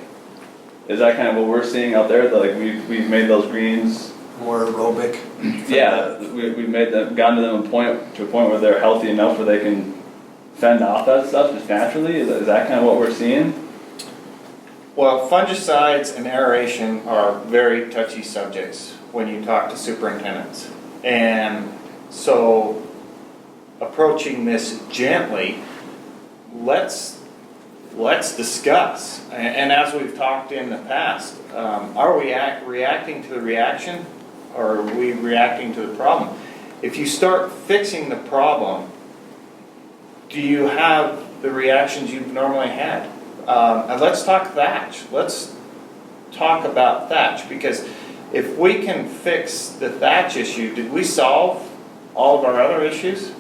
Is that kind of what we're seeing out there? That like we've made those greens More aerobic. yeah, we've made them, gotten to them to a point where they're healthy enough where they can fend off that stuff just naturally. Is that kind of what we're seeing? Well, fungicides and aeration are very touchy subjects when you talk to superintendents. And so approaching this gently, let's discuss. And as we've talked in the past, are we reacting to the reaction, or are we reacting to the problem? If you start fixing the problem, do you have the reactions you've normally had? And let's talk thatch. Let's talk about thatch, because if we can fix the thatch issue, did we solve all of our other issues?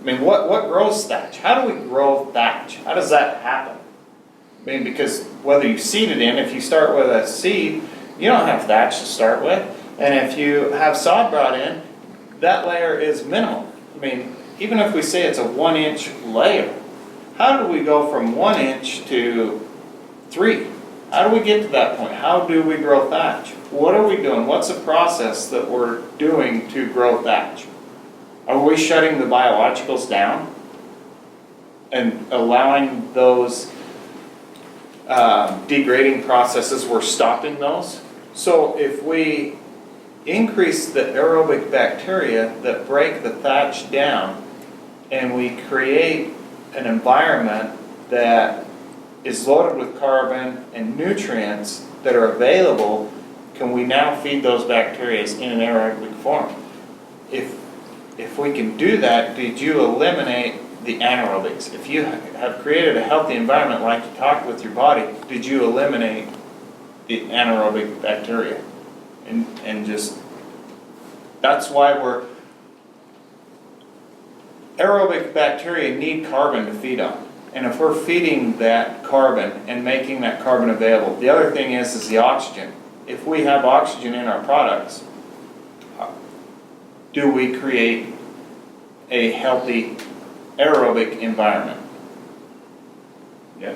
I mean, what grows thatch? How do we grow thatch? How does that happen? I mean, because whether you seed it in, if you start with a seed, you don't have thatch to start with. And if you have sod brought in, that layer is minimal. I mean, even if we say it's a 1-inch layer, how do we go from 1 inch to 3? How do we get to that point? How do we grow thatch? What are we doing? What's the process that we're doing to grow thatch? Are we shutting the biologicals down and allowing those degrading processes, we're stopping those So if we increase the aerobic bacteria that break the thatch down, and we create an environment that is loaded with carbon and nutrients that are available, can we now feed those bacteria in an aerobic form? If we can do that, did you eliminate the anaerobics? If you have created a healthy environment like you talked with your body, did you eliminate the anaerobic bacteria? And just, that's why aerobic bacteria need carbon to feed on. And if we're feeding that carbon and making that carbon available, the other thing is the oxygen. If we have oxygen in our products, do we create a healthy aerobic environment? Yeah.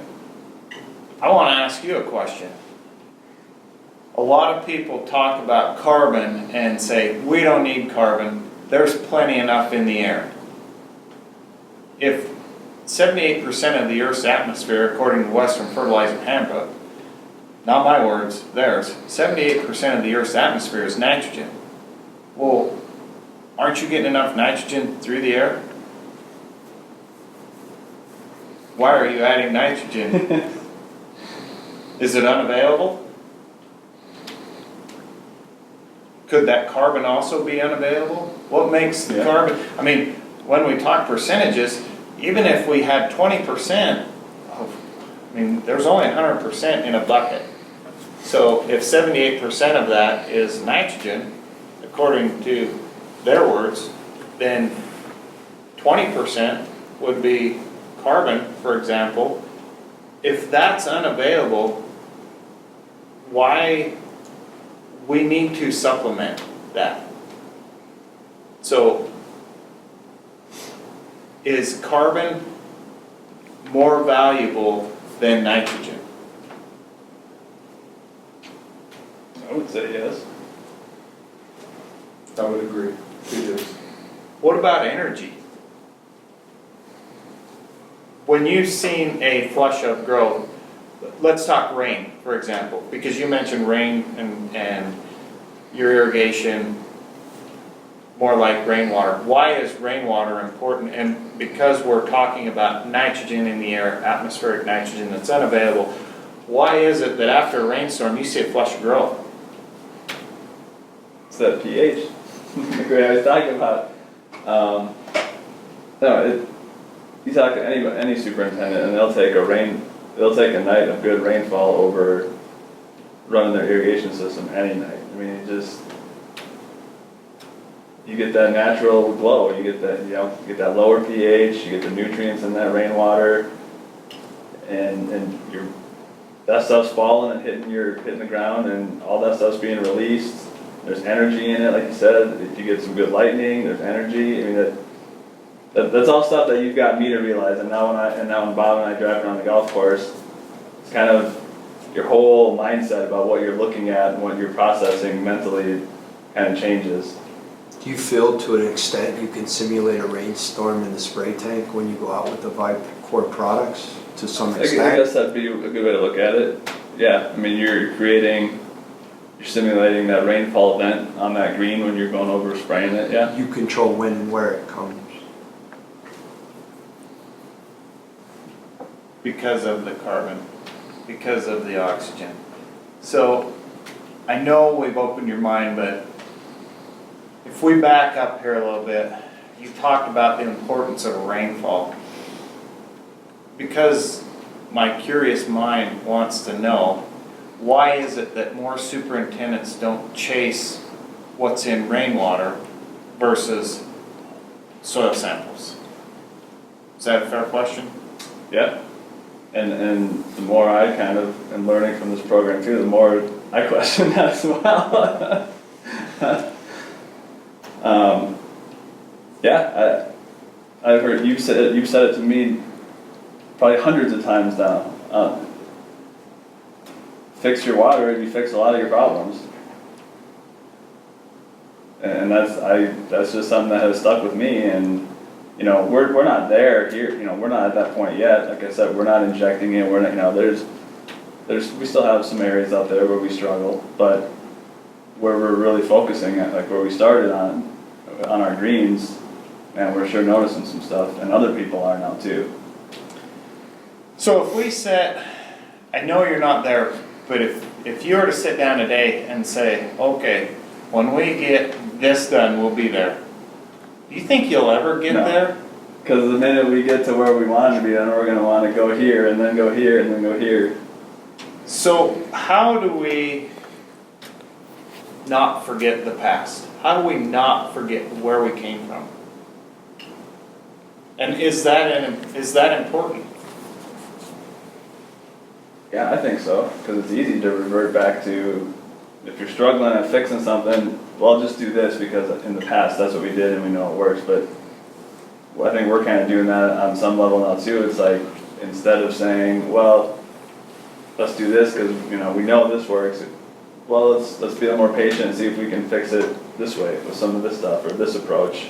I want to ask you a question. A lot of people talk about carbon and say, we don't need carbon, there's plenty enough in the air. If 78% of the Earth's atmosphere, according to the Western Fertilizer Handbook, not my words, theirs, 78% of the Earth's atmosphere is nitrogen. Well, aren't you getting enough nitrogen through the air? Why are you adding nitrogen? Is it unavailable? Could that carbon also be unavailable? What makes the carbon, I mean, when we talk percentages, even if we had 20% there's only 100% in a bucket. So if 78% of that is nitrogen, according to their words, then 20% would be carbon, for example. If that's unavailable, why we need to supplement that? So is carbon more valuable than nitrogen? I would say yes. I would agree. It is. What about energy? When you've seen a flush of growth, let's talk rain, for example, because you mentioned rain and your irrigation more like rainwater. Why is rainwater important? And because we're talking about nitrogen in the air, atmospheric nitrogen that's unavailable, why is it that after a rainstorm you see a flush of growth? It's that pH. Like I was talking about. You talk to any superintendent, and they'll take a night of good rainfall over running their irrigation system any night. I mean, you get that natural glow. You get that lower pH. You get the nutrients in that rainwater, and that stuff's falling and hitting the ground, and all that stuff's being released. There's energy in it, like you said. If you get some good lightning, there's energy. I mean, that's all stuff that you've got me to realize. And now when Bob and I drive around the golf course, it's kind of your whole mindset about what you're looking at and what you're processing mentally kind of changes. Do you feel to an extent you can simulate a rainstorm in the spray tank when you go out with the Vibe-Core products to some I extent? guess that'd be a good way to look at it. Yeah, I mean, you're simulating that rainfall event on that green when you're going over spraying it, yeah. You control when and where it comes. Because of the carbon, because of the oxygen. So I know we've opened your mind, but if we back up here a little bit, you talked about the importance of rainfall. Because my curious mind wants to know, why is it that more superintendents don't chase what's in rainwater versus soil samples? Is that a fair question? Yeah. And the more I kind of am learning from this program too, the more I question that as well. I've heard you've said it to me probably hundreds of times now. Fix your water and you fix a lot of your problems. And that's just something that has stuck with me. And we're not there here. We're not at that point yet. Like I said, we're not injecting it. We're not. We still have some areas out there where we struggle, but where we're really focusing at, like where we started on our greens, and we're sure noticing some stuff, and other people are now too. So if we set, I know you're not there, but if you were to sit down today and say, okay, when we get this done, we'll be there. Do you think you'll ever get No. there? Because the minute we get to where we want to be, then we're going to want to go here, and then go here, and then go here. So how do we not forget the past? How do we not forget where we came from? And is that important? Yeah, I think so, because it's easy to revert back to, if you're struggling at fixing something, well, just do this, because in the past, that's what we did, and we know it works, but I think we're kind of doing that on some level now too. It's like, instead of saying, well, let's do this, because, you know, we know this works, well, let's be a little more patient and see if we can fix it this way, with some of this stuff, or this approach.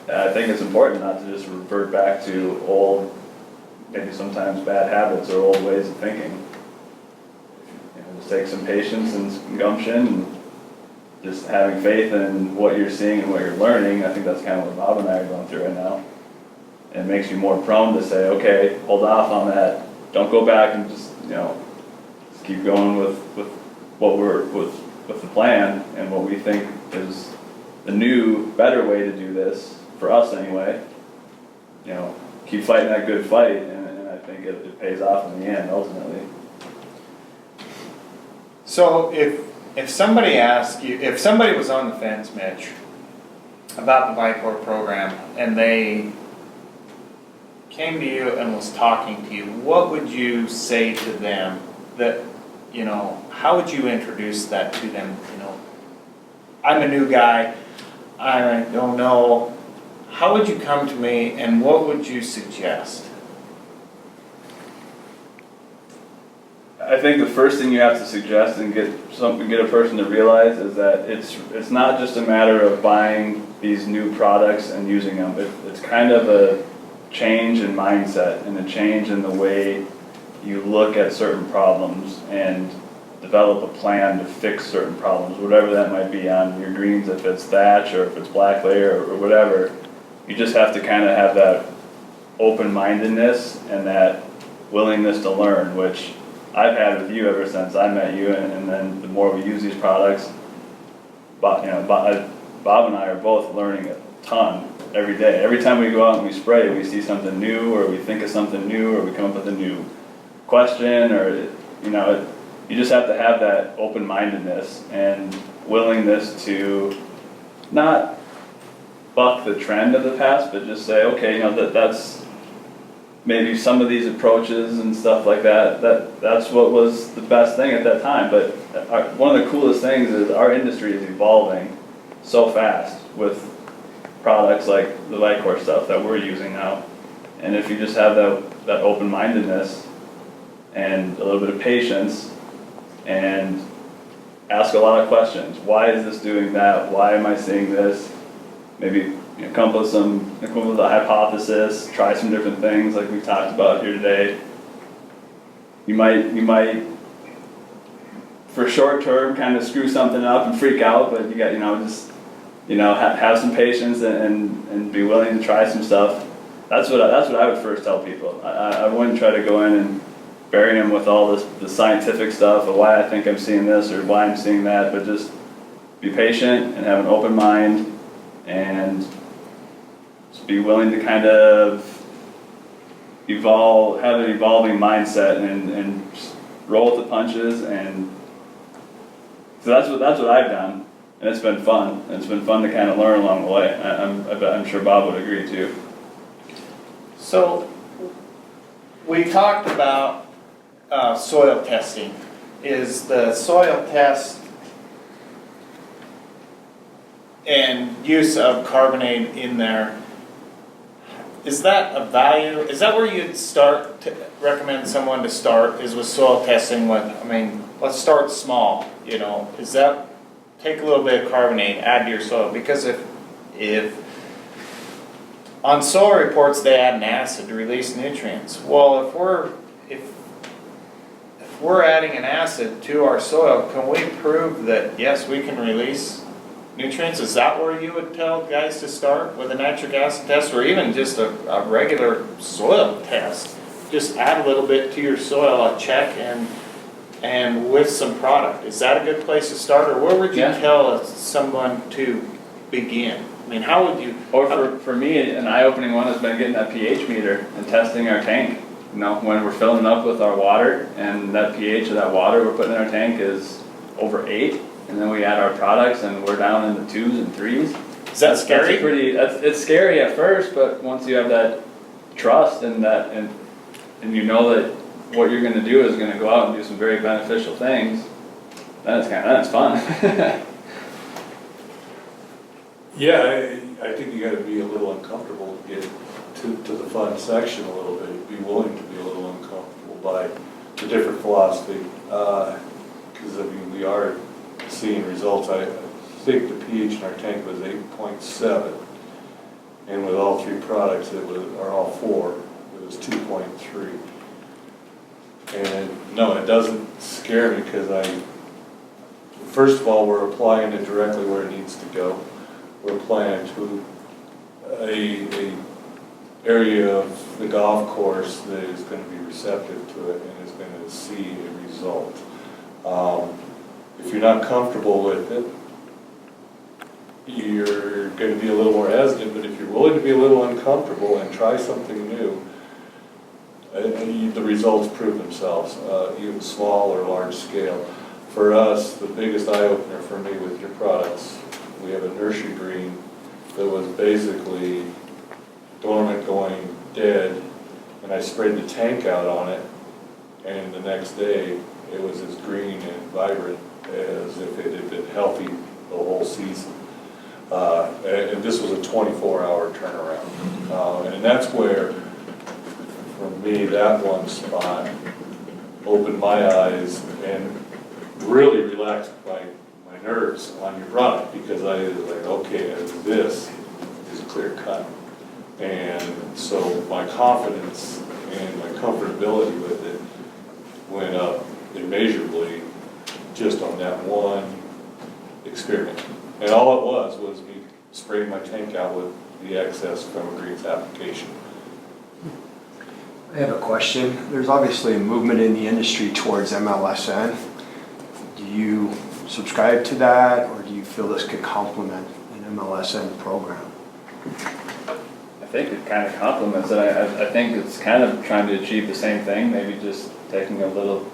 And I think it's important not to just revert back to old, maybe sometimes bad habits or old ways of thinking. You know, just take some patience and some gumption, and just having faith in what you're seeing and what you're learning. I think that's kind of what Bob and I are going through right now. And it makes you more prone to say, okay, hold off on that. Don't go back and just, you know, just keep going with what with the plan and what we think is the new, better way to do this, for us anyway. You know, keep fighting that good fight, and I think it pays off in the end, ultimately. So if somebody asked you, if somebody was on the fence, Mitch, about the Vicor program, and they came to you and was talking to you, what would you say to them that, you know, how would you introduce that to them? You know, I'm a new guy, I don't know. How would you come to me, and what would you suggest? I think the first thing you have to suggest and get a person to realize is that it's not just a matter of buying these new products and using them. It's kind of a change in mindset and a change in the way you look at certain problems and develop a plan to fix certain problems, whatever that might be on your greens, if it's thatch or if it's black layer or whatever. You just have to kind of have that open-mindedness and that willingness to learn, which I've had with you ever since I met you, and then the more we use these products, Bob and I are both learning a ton every day. Every time we go out and we spray, we see something new, or we think of something new, or we come up with a new question, or, you know, you just have to have that open-mindedness and willingness to not buck the trend of the past, but just say, okay, you know, that's maybe some of these approaches and stuff like that's what was the best thing at that time. But one of the coolest things is our industry is evolving so fast with products like the Vicor stuff that we're using now. And if you just have that open-mindedness and a little bit of patience and ask a lot of questions. Why is this doing that? Why am I seeing this? Maybe come up with a hypothesis, try some different things like we talked about here today. You might for short term kind of screw something up and freak out, but you got, have some patience and be willing to try some stuff. That's what I would first tell people. I wouldn't try to go in and bury them with all the scientific stuff of why I think I'm seeing this or why I'm seeing that, but just be patient and have an open mind and just be willing to kind of have an evolving mindset and just roll with the punches. And so that's what I've done, and it's been fun. And it's been fun to kind of learn along the way. I'm sure Bob would agree too. So we talked about soil testing. Is the soil test and use of carbonate in there, is that a value? Is that where you'd start to recommend someone to start, is with soil testing? Let's start small, is that, take a little bit of carbonate, add to your soil, because if on soil reports they add an acid to release nutrients. Well, if if we're adding an acid to our soil, can we prove that, yes, we can release nutrients? Is that where you would tell guys to start with a nitric acid test, or even just a regular soil test? Just add a little bit to your soil, a check, and with some product. Is that a good place to start, or where would you Yeah. tell someone to begin? I mean, how would you? Or for me, an eye-opening one has been getting that pH meter and testing our tank. You know, when we're filling up with our water and that pH of that water we're putting in our tank is over 8, and then we add our products and we're down in the 2s and 3s. Is that scary? It's scary at first, but once you have that trust and you know that what you're going to do is going to go out and do some very beneficial things, then it's fun. Yeah, I think you gotta be a little uncomfortable to get to the fun section a little bit, be willing to be a little uncomfortable by the different philosophy. Because I mean, we are seeing results. I think the pH in our tank was 8.7, and with all 3 products, or all 4, it was 2.3. And no, it doesn't scare me, because first of all, we're applying it directly where it needs to go. We're applying it to a area of the golf course that is going to be receptive to it and is going to see a result. If you're not comfortable with it, you're going to be a little more hesitant, but if you're willing to be a little uncomfortable and try something new, the results prove themselves, even small or large scale. For us, the biggest eye-opener for me with your products, we have a nursery green that was basically dormant, going dead, and I sprayed the tank out on it, and the next day it was as green and vibrant as if it had been healthy the whole season. And this was a 24-hour turnaround. And that's where, for me, that one spot opened my eyes and really relaxed my nerves on your product, because I was like, okay, this is clear cut. And so my confidence and my comfortability with it went up immeasurably just on that one experiment. And all it was me spraying my tank out with the excess from a greens application. I have a question. There's obviously a movement in the industry towards MLSN. Do you subscribe to that, or do you feel this could complement an MLSN program? I think it kind of complements it. I think it's kind of trying to achieve the same thing, maybe just taking a little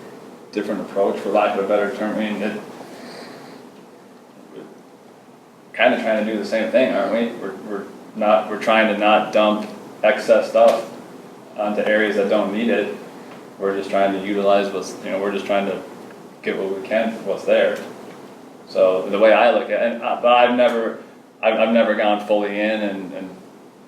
different approach, for lack of a better term. I mean, we're kind of trying to do the same thing, aren't we? We're trying to not dump excess stuff onto areas that don't need it. We're just trying to utilize we're just trying to get what we can from what's there. So the way I look at it, but I've never gone fully in and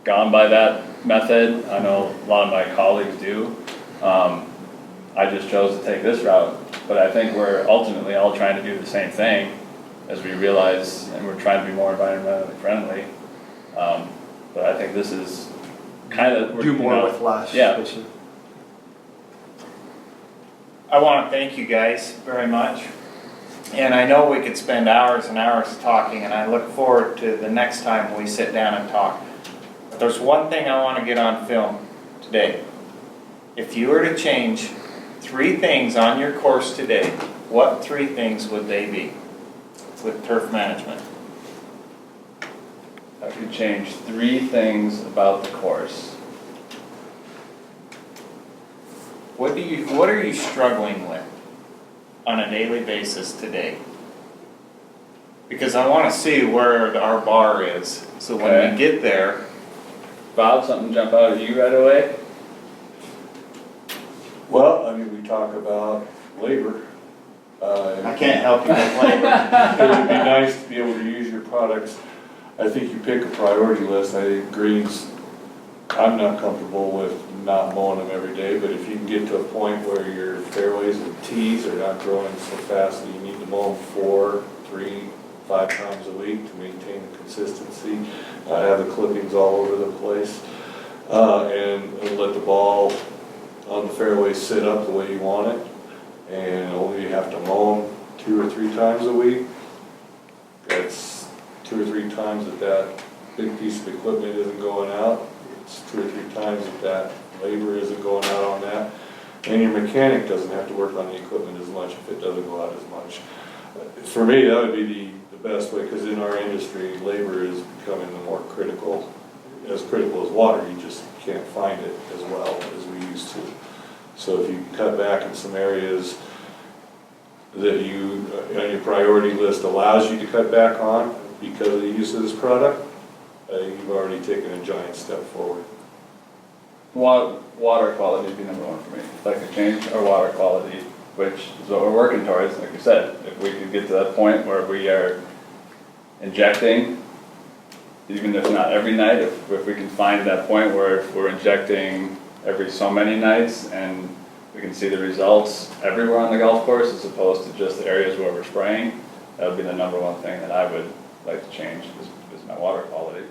gone by that method. I know a lot of my colleagues do. I just chose to take this route, but I think we're ultimately all trying to do the same thing, as we realize, and we're trying to be more environmentally friendly. But I think this is kind of Do more with less. Yeah. I want to thank you guys very much. And I know we could spend hours and hours talking, and I look forward to the next time we sit down and talk. But there's one thing I want to get on film today. If you were to change 3 things on your course today, what 3 things would they be with turf management? I could change 3 things about the course. What are you struggling with on a daily basis today? Because I want to see where our bar is, so when Okay. we get there. Bob, something jump out at you right away? Well, I mean, we talk about labor. I can't help you with labor. It would be nice to be able to use your products. I think you pick a priority list. I think greens, I'm not comfortable with not mowing them every day, but if you can get to a point where your fairways and tees are not growing so fast that you need to mow them 4, 3, 5 times a week to maintain the consistency, not have the clippings all over the place, and let the ball on the fairway sit up the way you want it, and only have to mow them 2 or 3 times a week, that's 2 or 3 times that big piece of equipment isn't going out. It's 2 or 3 times that labor isn't going out on that. And your mechanic doesn't have to work on the equipment as much if it doesn't go out as much. For me, that would be the best way, because in our industry, labor is becoming the more critical as water. You just can't find it as well as we used to. So if you cut back in some areas that you, on your priority list allows you to cut back on because of the use of this product, you've already taken a giant step forward. Water quality would be number one for me. If I could change our water quality, which is what we're working towards, like you said, if we could get to that point where we are injecting, even if not every night, if we can find that point where we're injecting every so many nights and we can see the results everywhere on the golf course as opposed to just the areas where we're spraying, that would be the number one thing that I would like to change is my water quality.